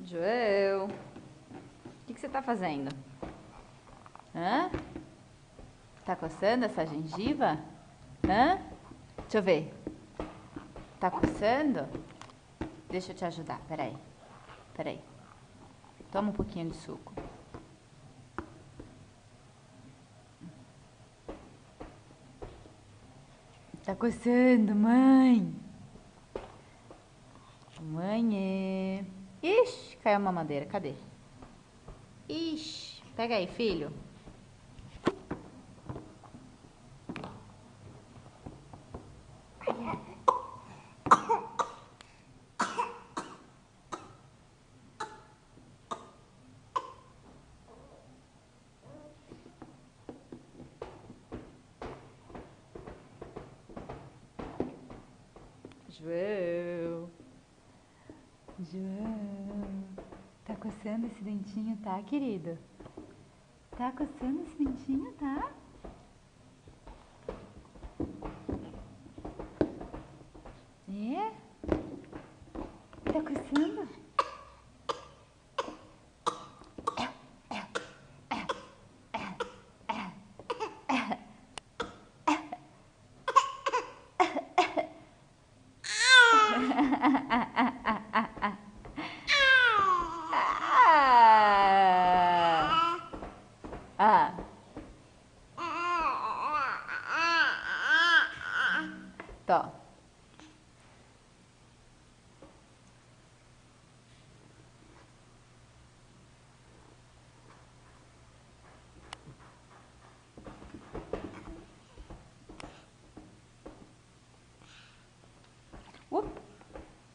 Joel, o que você tá fazendo? Hã? Tá coçando essa gengiva? Hã? Deixa eu ver. Tá coçando? Deixa eu te ajudar, peraí. Peraí. Toma um pouquinho de suco. Tá coçando, mãe? Mãe. Ixi, caiu a mamadeira, cadê? Ixi, pega aí, filho. Joel. Joel. Tá coçando esse dentinho, tá, querido? Tá coçando esse dentinho, tá? É? Tá coçando? Ah. Tó.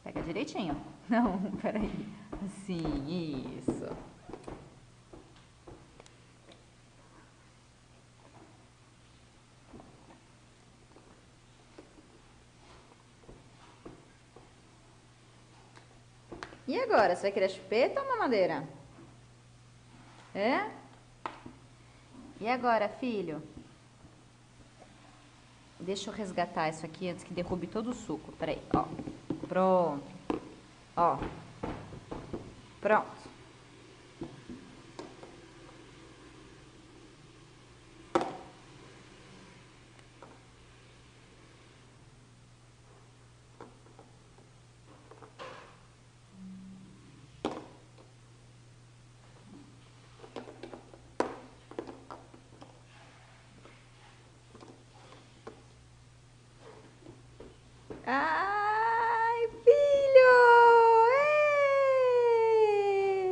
Pega direitinho. Não, peraí. Assim, isso. E agora, você vai querer chupeta ou mamadeira? É? E agora, filho? Deixa eu resgatar isso aqui antes que derrube todo o suco. Peraí, ó. Pronto. Ó. Pronto. Ai, filho!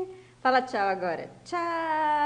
Ê! Fala tchau agora. Tchau!